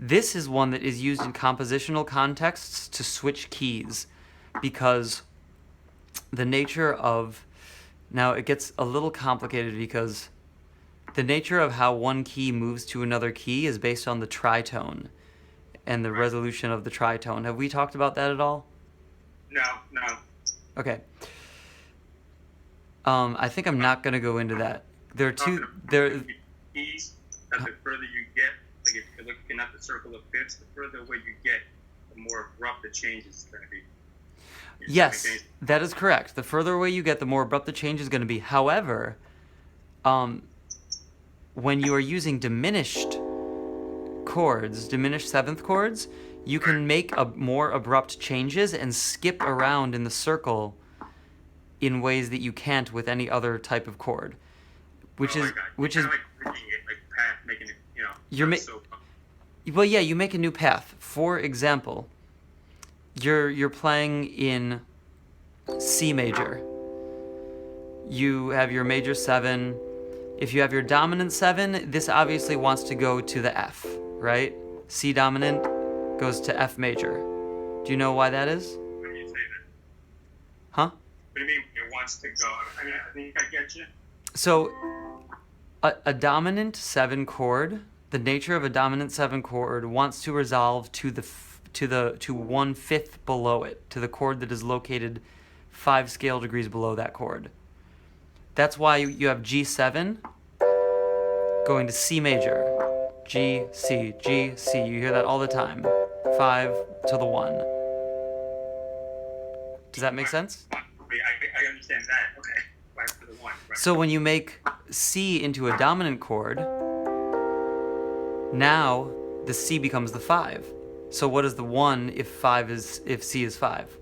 This is one that is used in compositional contexts to switch keys, because the nature of... Now, it gets a little complicated because the nature of how one key moves to another key is based on the tritone and the resolution of the tritone. Have we talked about that at all? No. Okay. I think I'm not going to go into that. There are two... keys, that the further you get, like if you're looking at the circle of fifths, the further away you get, the more abrupt the change is going to be. Yes, that is correct. The further away you get, the more abrupt the change is going to be. However, when you are using diminished chords, diminished seventh chords, you can make more abrupt changes and skip around in the circle in ways that you can't with any other type of chord, which is like making it, well, yeah, you make a new path. For example, you're playing in C major. You have your major 7. If you have your dominant 7, this obviously wants to go to the F, right? C dominant goes to F major. Do you know why that is? What do you say that? Huh? What do you mean it wants to go? I mean, I think I get you. So, a dominant 7 chord, the nature of a dominant 7 chord wants to resolve to 1/5 below it, to the chord that is located 5 scale degrees below that chord. That's why you have G7 going to C major. G, C, G, C. You hear that all the time. 5 to the 1. Does that make sense? I understand that. Okay. 5 to the 1. Right. So when you make C into a dominant chord, now the C becomes the 5. So what is the 1 if C is 5?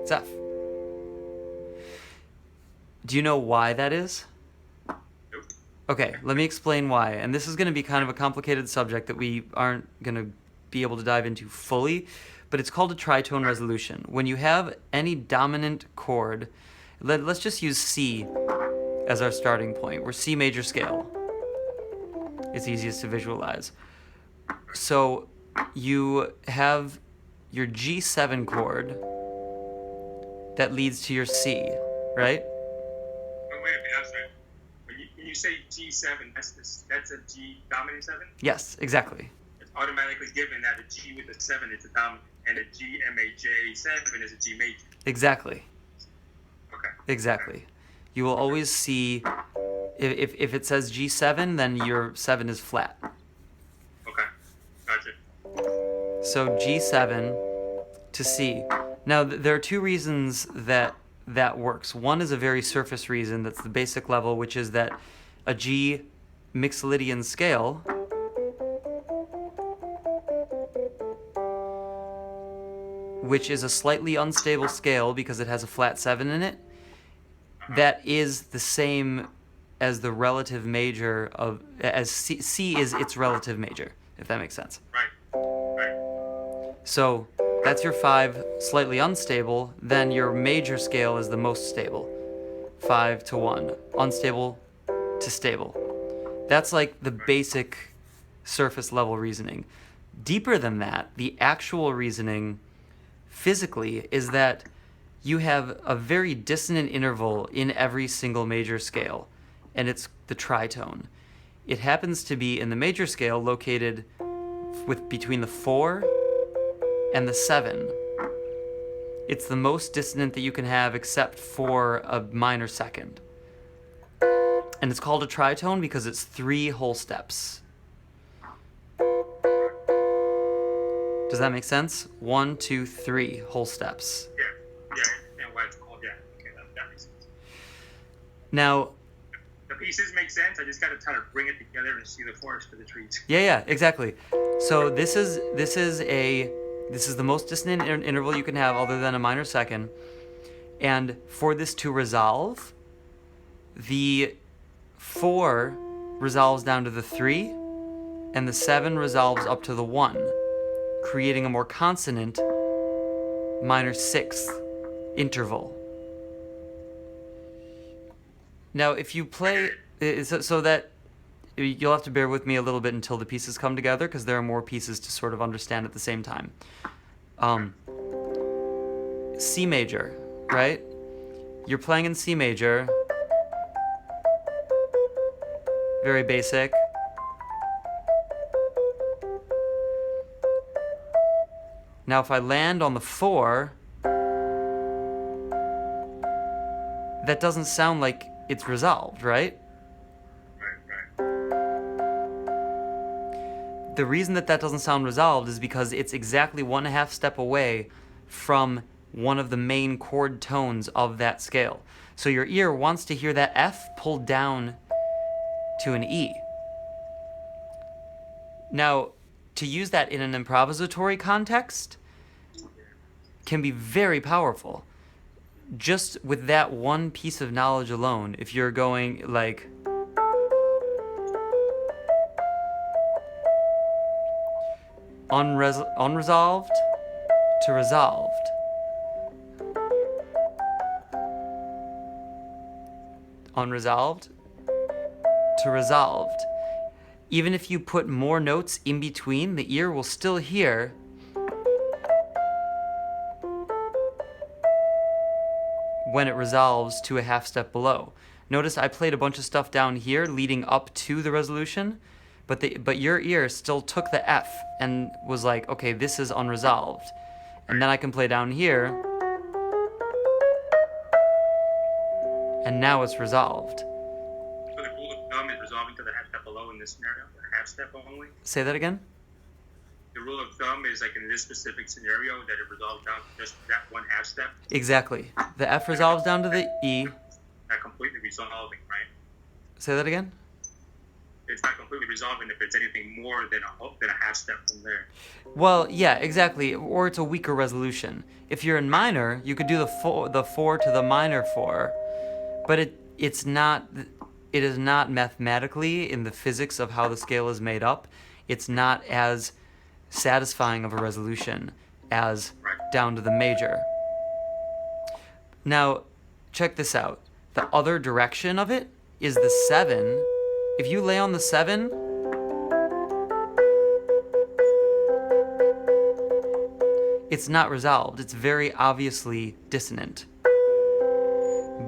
It's F. Do you know why that is? Nope. Okay, let me explain why. And this is going to be kind of a complicated subject that we aren't going to be able to dive into fully, but it's called a tritone resolution. When you have any dominant chord, let's just use C as our starting point. We're C major scale. It's easiest to visualize. So you have your G7 chord that leads to your C, right? Oh, wait a minute, I'm sorry. When you say G7, that's a G dominant 7? Yes, exactly. It's automatically given that a G with a 7 is a dominant, and a G major 7 is a G major. Exactly. Okay. Exactly. You will always see, if it says G7, then your 7 is flat. Okay, gotcha. So G7 to C. Now, there are two reasons that works. One is a very surface reason, that's the basic level, which is that a G Mixolydian scale which is a slightly unstable scale because it has a flat 7 in it, that is the same as the relative major of, as C is its relative major, if that makes sense. Right. So that's your 5 slightly unstable, then your major scale is the most stable. 5 to 1, unstable to stable. That's like the basic surface level reasoning. Deeper than that, the actual reasoning physically is that you have a very dissonant interval in every single major scale, and it's the tritone. It happens to be in the major scale located between the 4 and the 7. It's the most dissonant that you can have except for a minor second. And it's called a tritone because it's 3 whole steps. Does that make sense? 1, 2, 3 whole steps. Yeah, I understand why it's called, yeah. Okay, that makes sense. Now, the pieces make sense, I just gotta try to bring it together and see the forest for the trees. Yeah, exactly. So this is the most dissonant interval you can have other than a minor second. And for this to resolve, the 4 resolves down to the 3, and the 7 resolves up to the 1, creating a more consonant minor 6th interval. Now, if you play, so that you'll have to bear with me a little bit until the pieces come together, because there are more pieces to sort of understand at the same time. C major, right? You're playing in C major. Very basic. Now, if I land on the 4, that doesn't sound like it's resolved, right? Right. The reason that doesn't sound resolved is because it's exactly 1/2 step away from one of the main chord tones of that scale. So your ear wants to hear that F pulled down to an E. Now, to use that in an improvisatory context can be very powerful. Just with that one piece of knowledge alone, if you're going like unresolved to resolved, unresolved to resolved. Even if you put more notes in between, the ear will still hear when it resolves to a 1/2 step below. Notice I played a bunch of stuff down here leading up to the resolution, but your ear still took the F and was like, okay, this is unresolved. And then I can play down here, and now it's resolved. So the rule of thumb is resolving to the 1/2 step below in this scenario, the 1/2 step only. Say that again? The rule of thumb is like in this specific scenario that it resolves down to just that 1/2 step. Exactly. The F resolves down to the E. Not completely resolving, right? Say that again? It's not completely resolving if it's anything more than a 1/2 step from there. Well, yeah, exactly. Or it's a weaker resolution. If you're in minor, you could do the 4 to the minor 4, but it is not mathematically in the physics of how the scale is made up. It's not as satisfying of a resolution as down to the major. Now, check this out. The other direction of it is the 7. If you lay on the 7, it's not resolved. It's very obviously dissonant.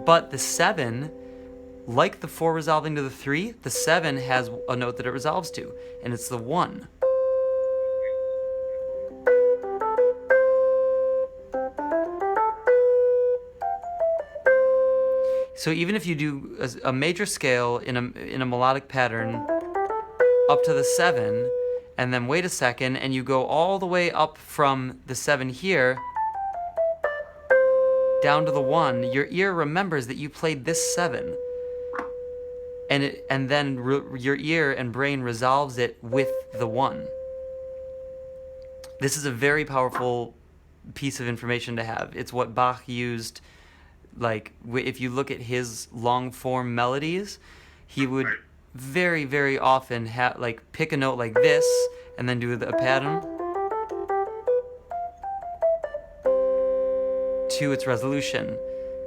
But the 7, like the 4 resolving to the 3, the 7 has a note that it resolves to, and it's the 1. So even if you do a major scale in a melodic pattern up to the 7, and then wait a second, and you go all the way up from the 7 here down to the 1, your ear remembers that you played this 7, and then your ear and brain resolves it with the 1. This is a very powerful piece of information to have. It's what Bach used. Like, if you look at his long-form melodies, he would very, very often pick a note like this and then do a pattern to its resolution,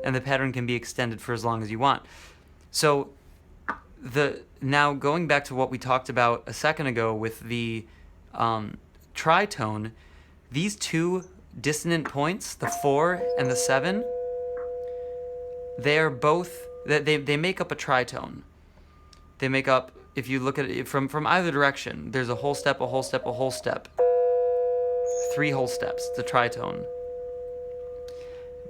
and the pattern can be extended for as long as you want. So, now going back to what we talked about a second ago with the tritone, these two dissonant points, the 4 and the 7. They are both, they make up a tritone. They make up, if you look at it from either direction, there's a whole step, a whole step, a whole step. 3 whole steps, it's a tritone.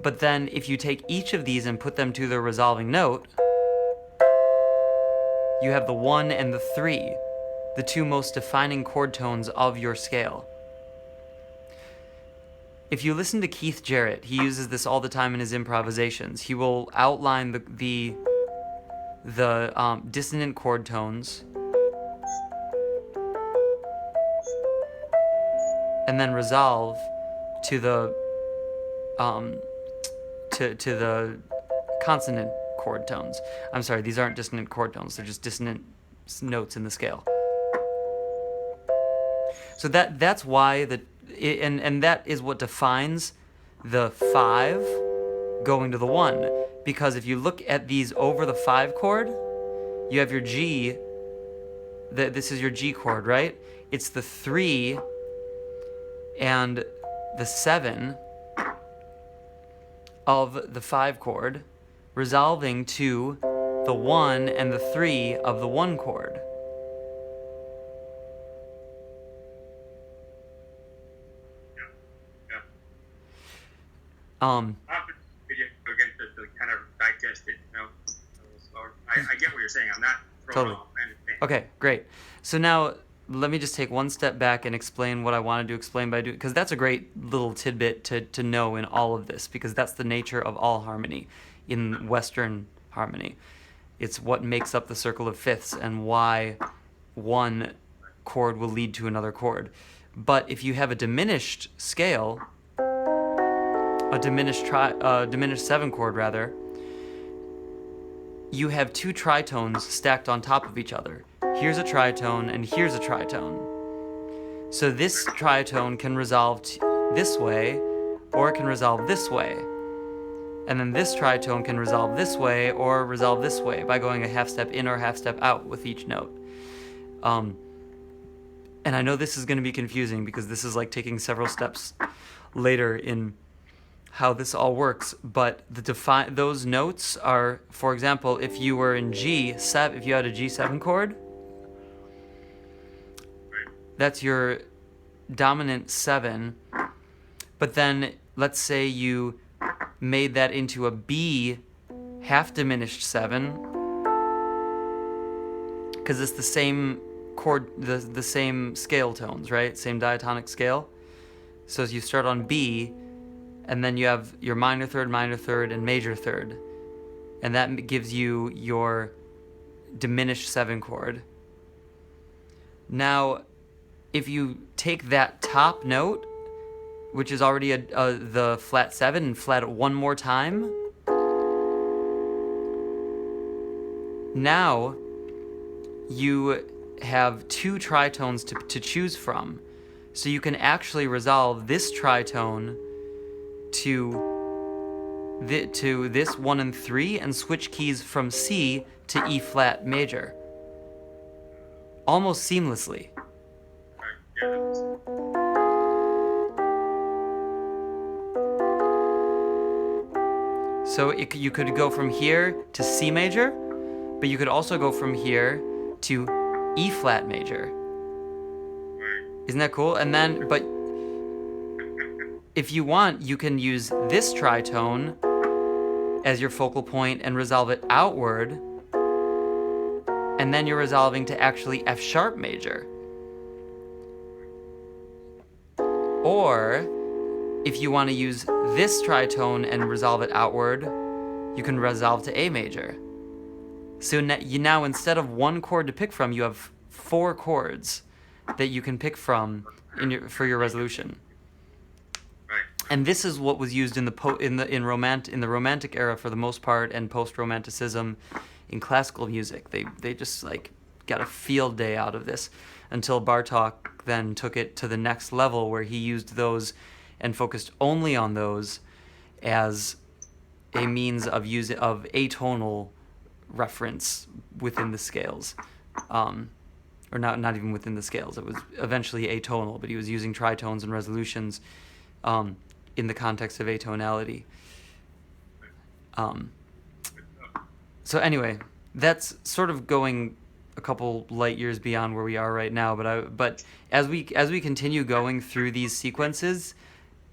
But then if you take each of these and put them to their resolving note, you have the 1 and the 3, the 2 most defining chord tones of your scale. If you listen to Keith Jarrett, he uses this all the time in his improvisations. He will outline the dissonant chord tones, and then resolve to the to the consonant chord tones. I'm sorry, these aren't dissonant chord tones. They're just dissonant notes in the scale. So that's why and that is what defines the 5 going to the 1. because if you look at these over the 5 chord, you have your G. This is your G chord, right? It's the 3 and the 7 of the 5 chord resolving to the 1 and the 3 of the 1 chord. Yeah. Um, I'll have to video again to kind of digest it, you know. So I get what you're saying. I'm not thrown Totally. off. I understand. Okay, great. So now let me just take one step back and explain what I wanted to explain by doing, because that's a great little tidbit to know in all of this, because that's the nature of all harmony in Western harmony. It's what makes up the circle of fifths and why one chord will lead to another chord. But if you have a diminished scale, a diminished 7 chord rather, you have 2 tritones stacked on top of each other. Here's a tritone and here's a tritone. So this tritone can resolve this way, or it can resolve this way. And then this tritone can resolve this way or resolve this way by going a half step in or half step out with each note. And I know this is going to be confusing because this is like taking several steps later in how this all works, but those notes are, for example, if you were in G7, if you had a G7 chord, that's your dominant 7, but then let's say you made that into a B half diminished 7, because it's the same chord, the same scale tones, right? Same diatonic scale. So as you start on B, and then you have your minor third, and major third. And that gives you your diminished 7 chord. Now, if you take that top note, which is already the flat 7, and flat it one more time, now you have 2 tritones to choose from. So you can actually resolve this tritone to this 1 and 3 and switch keys from C to E flat major almost seamlessly. Right. Yeah. So you could go from here to C major, but you could also go from here to E flat major. Right. Isn't that cool? And then, but if you want, you can use this tritone as your focal point and resolve it outward, and then you're resolving to actually F sharp major. Or if you want to use this tritone and resolve it outward, you can resolve to A major. So now instead of 1 chord to pick from, you have 4 chords that you can pick from for your resolution. And this is what was used in the Romantic era for the most part, and post-Romanticism in classical music. They just like got a field day out of this until Bartók then took it to the next level, where he used those and focused only on those as a means of atonal reference within the scales, or not even within the scales. It was eventually atonal, but he was using tritones and resolutions in the context of atonality. So anyway, that's sort of going a couple light years beyond where we are right now. But as we continue going through these sequences,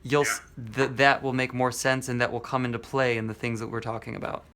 that will make more sense, and that will come into play in the things that we're talking about.